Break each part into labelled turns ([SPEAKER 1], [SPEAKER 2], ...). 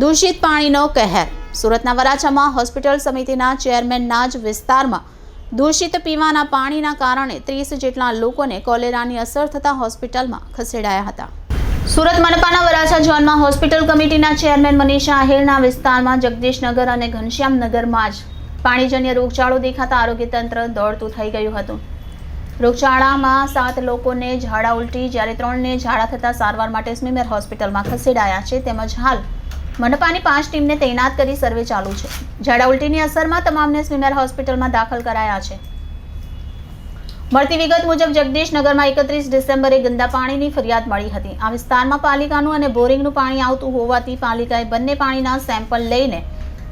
[SPEAKER 1] દૂષિત પાણીનો કહેર. સુરતના વરાછામાં હોસ્પિટલ સમિતિના ચેરમેનના જ વિસ્તારમાં દૂષિત પીવાના પાણીના કારણે 30 જેટલા લોકોને કોલેરાની અસર થતા હોસ્પિટલમાં ખસેડાયા હતા. સુરત મનપાના વરાછા ઝોનમાં હોસ્પિટલ કમિટીના ચેરમેન મનીષા આહિરના વિસ્તારમાં જગદીશનગર અને ઘનશ્યામનગરમાં જ પાણીજન્ય રોગચાળો દેખાતા આરોગ્ય તંત્ર દોડતું થઈ ગયું હતું. રોગચાળામાં 7 લોકોને ઝાડા ઉલટી જ્યારે 3ને ઝાડા થતા સારવાર માટે સ્મીમેર હોસ્પિટલમાં ખસેડાયા છે. તેમજ હાલ મનપાની 5 ટીમને તૈનાત કરી સર્વે ચાલુ છે. ઝાડા ઉલટીની અસરમાં તમામને સ્મીમેર હોસ્પિટલમાં દાખલ કરાયા છે. મળતી વિગત મુજબ જગદીશનગરમાં 31 ડિસેમ્બરે ગંદા પાણીની ફરિયાદ મળી હતી. આ વિસ્તારમાં પાલિકાનું અને બોરિંગનું પાણી આવતું હોવાથી પાલિકાએ બંને પાણીના સેમ્પલ લઈને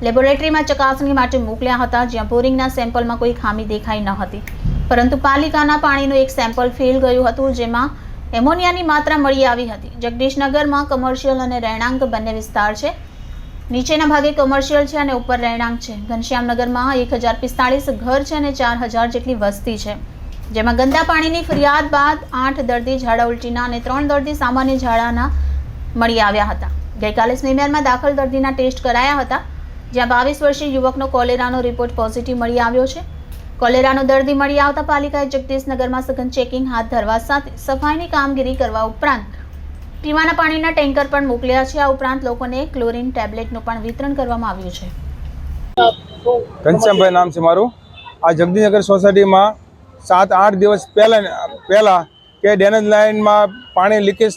[SPEAKER 1] લેબોરેટરીમાં ચકાસણી માટે મોકલ્યા હતા, જ્યાં બોરિંગના સેમ્પલમાં કોઈ ખામી દેખાઈ ન હતી, પરંતુ પાલિકાના પાણીનું એક સેમ્પલ ફેલ ગયું હતું, જેમાં એમોનિયાની માત્રા મળી આવી હતી. જગદીશનગરમાં કમર્શિયલ અને રહેણાંક બંને વિસ્તાર છે. નીચેના ભાગે કમર્શિયલ છે અને ઉપર રહેણાંક છે. ઘનશ્યામનગરમાં 1045 ઘર છે અને 4000 જેટલી વસ્તી છે, જેમાં ગંદા પાણીની ફરિયાદ બાદ 8 દર્દી ઝાડા ઉલટીના અને 3 દર્દી સામાન્ય ઝાડાના મળી આવ્યા હતા. ગઈકાલે સ્મીમેરમાં દાખલ દર્દીના ટેસ્ટ કરાયા હતા, જ્યાં 22 વર્ષીય યુવકનો કોલેરાનો રિપોર્ટ પોઝિટિવ મળી આવ્યો છે. કોલેરાનો દર્દી મળી આવતા પાલિકાએ જગદીશનગરમાં સઘન ચેકિંગ હાથ ધરવા સાથે સફાઈની કામગીરી કરવા ઉપરાંત પીવાના પાણીના ટેન્કર પણ મોકલ્યા છે. આ ઉપરાંત લોકોને ક્લોરીન ટેબ્લેટનું પણ વિતરણ કરવામાં આવ્યું છે.
[SPEAKER 2] ઘનશ્યામભાઈ નામ છે મારું. આ જગદીશનગર સોસાયટીમાં 7-8 દિવસ પહેલા કે ડેનેજ લાઇનમાં પાણી લીકેજ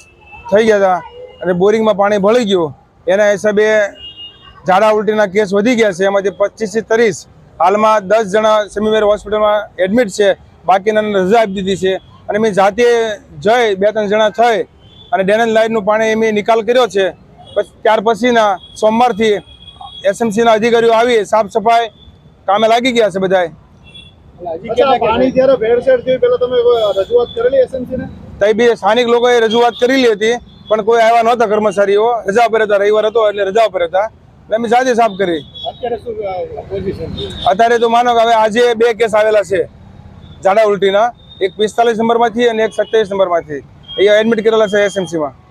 [SPEAKER 2] થઈ ગયા હતા અને બોરિંગમાં પાણી ભળી ગયું. એના હિસાબે ઝાડા ઉલટીના કેસ વધી ગયા છે. એમાંથી 25 થી 30 હાલમાં 10 જણા સ્મીમેર હોસ્પિટલમાં એડમિટ છે, બાકીના રજા આપી દીધી છે. અને મેં જાતે જઈ 2-3 જણા થઈ અને ડેનેજ લાઇનનું પાણી મેં નિકાલ કર્યો છે. ત્યાર પછીના સોમવારથી એસએમસીના અધિકારીઓ આવી સાફ સફાઈ કામે લાગી ગયા છે બધા. તઈ બી સ્થાનિક લોકોએ રજૂઆત કરેલી હતી, પણ કોઈ આવ્યા નહોતા. કર્મચારીઓ રજા પર હતા, રવિવાર હતો એટલે રજા પર હતા. અમે જાતે સાફ કરી. અત્યારે તો માનો કે હવે આજે 2 કેસ આવેલા છે ઝાડા ઉલટીના, એક 45 નંબરમાંથી અને એક 27 નંબરમાંથી. અહીંયા એડમિટ કરેલા છે એસએમસીમાં.